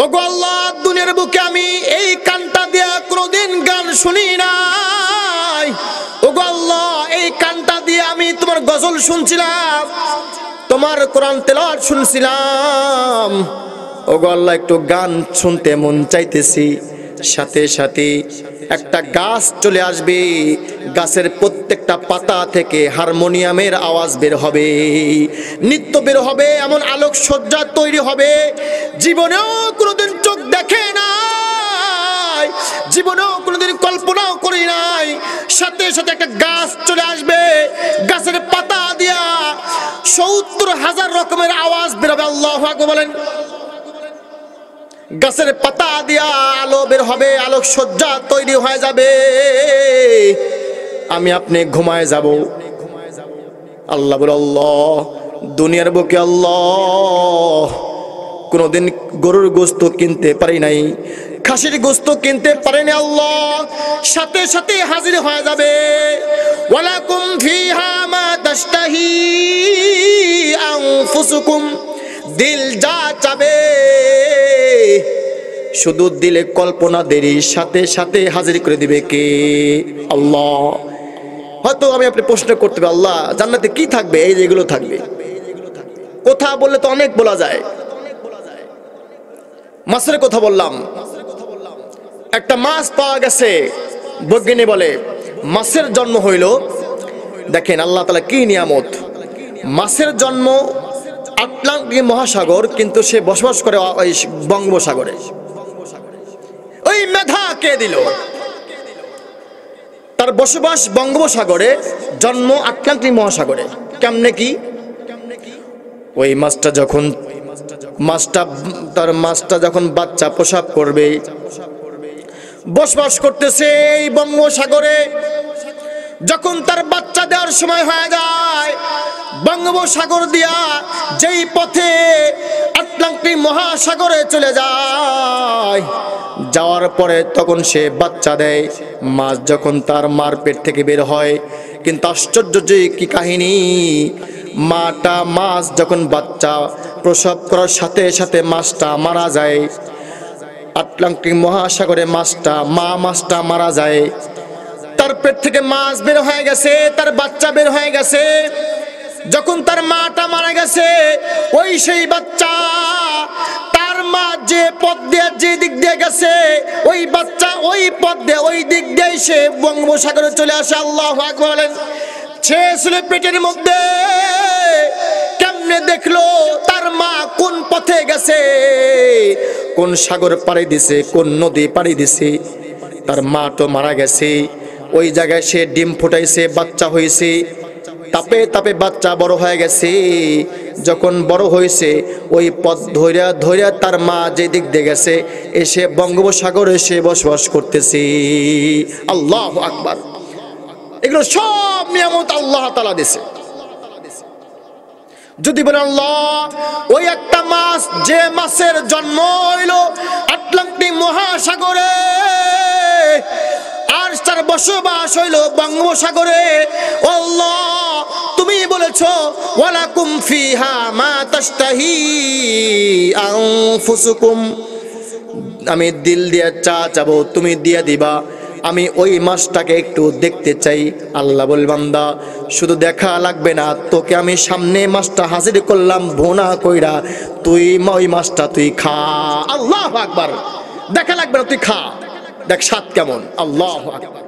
ওগো আল্লাহ, দুনিয়ার বুকে আমি এই কানটা দিয়া কোনোদিন গান শুনি নাই। ওগো আল্লাহ, এই কানটা দিয়ে আমি তোমার গজল শুনছিলাম, তোমার কোরআন তেলাওয়াত শুনছিলাম। ওগো আল্লাহ, একটু গান শুনতে মন চাইতেছি, সাথে সাথে একটা গাছ চলে আসবে, গাছের প্রত্যেকটা পাতা থেকে হারমোনিয়ামের আওয়াজ বের হবে, নৃত্য বের হবে, এমন আলোকসজ্জা তৈরি হবে জীবনেও কোনোদিন চোখ দেখে নাই, জীবনেও কোনোদিন কল্পনাও করি নাই। সাথে সাথে একটা গাছ চলে আসবে, গাছের পাতা দিয়া ৭০,০০০ রকমের আওয়াজ বের হবে। আল্লাহু আকবার বলেন। গাছের পাতা দিয়া আলো বের হবে, আলোকসজ্জা তৈরি হয়ে যাবে, আমি আপনি ঘুমায় যাব। আল্লাহ বলে, আল্লাহ দুনিয়ার বুকে আল্লাহ কোনোদিন গরুর গোস্ত কিনতে পারি নাই, খাসির গোস্ত কিনতে পারেনি। আল্লাহ সাথে সাথে হাজির হয়ে যাবে। ওয়ালাকুম ফিহা মা তাশতাহি আনফুসুকুম, দিল যা চাবে শুধু দিলে কল্পনা দেরি, সাথে সাথে হাজির করে দিবে কে? আল্লাহ। হয়তো আমি আপনি প্রশ্ন করতে হবে, আল্লাহ জান্নাতে কি থাকবে? এই যেগুলো থাকবে। কথা বললে তো অনেক বলা যায়। মাছের কথা বললাম, একটা মাছ পাওয়া গেছে, বৈজ্ঞানিক বলে মাছের জন্ম হইল। দেখেন আল্লাহ তাআলা কি নিয়ামত। মাছের জন্ম আটলান্টিক মহাসাগর, কিন্তু সে বসবাস করে ওই বঙ্গোপসাগরে। ওই মেধা কে দিল? তার বসবাস বঙ্গোপসাগরে, জন্ম আটলান্টিক মহাসাগরে। কেমনে কি? ওই মাছটা যখন বাচ্চা প্রসব করবে, বসবাস করতেছে এই বঙ্গোপসাগরে। যখন তার বাচ্চা দেওয়ার সময় হয়ে যায়, বঙ্গোপসাগর দিয়া যেই পথে আটলান্টিক মহাসাগরে চলে যায়, যাওয়ার পরে তখন সে বাচ্চা দেয়। মাছ যখন তার মার পেট থেকে বের হয়, কিন্তু আশ্চর্য যে কি কাহিনী, মাছ যখন বাচ্চা প্রসব করার সাথে সাথে মাছটা মারা যায়। আটলান্টিক মহাসাগরে মাছটা মারা যায়। তার পেট থেকে মাছ বের হয়ে গেছে, তার বাচ্চা বের হয়ে গেছে। যখন তার মাটা মারা গেছে, ওই সেই বাচ্চা, তার মা যে পথ দিয়ে যে দিক দিয়ে গেছে, ওই বাচ্চা ওই পথ দিয়ে ওই দিক দিয়ে সে বঙ্গোপসাগরে চলে আসে। আল্লাহু আকবার বলেন। সে ছিল পেটের মধ্যে, কেমনে দেখলো তার মা কোন পথে গেছে, কোন সাগর পাড়ি দিছে, কোন নদী পাড়ি দিছে। তার মা তো মারা গেছে। ওই জায়গায় সে ডিম ফুটাইছে, বাচ্চা হয়েছে, তাপে তাপে বাচ্চা বড় হয়ে গেছে। যখন বড় হয়েছে, ওই পথ ধৈর্য তার মা যে দিক দিয়ে গেছে, এসে বঙ্গোপসাগরে এসে বসবাস করতেছে। আল্লাহু আকবার। এগুলো সব নিয়ামত আল্লাহ তাআলা দিয়েছে। যদি বলেন আল্লাহ, ওই একটা মাছ, যে মাছের জন্ম হইল আটলান্টিক মহাসাগরে, আর তার বসবাস হইল বঙ্গোপসাগরে। আল্লাহ, তুমি বলেছো ওয়ালাকুম ফিহা মা তাশতাহি আনফুসুকুম, আমি দিল দিয়ে চাবো, তুমি দিয়ে দিবা। আমি ওই মাছটাকে একটু দেখতে চাই। আল্লাহ বল, বান্দা শুধু দেখা লাগবে না, তোকে আমি সামনে মাছটা হাজির করলাম ভুনা কইরা, তুই ওই মাছটা তুই খা। আল্লাহু আকবার। দেখা লাগবে না, তুই খা, দেখ স্বাদ কেমন। আল্লাহু আকবার।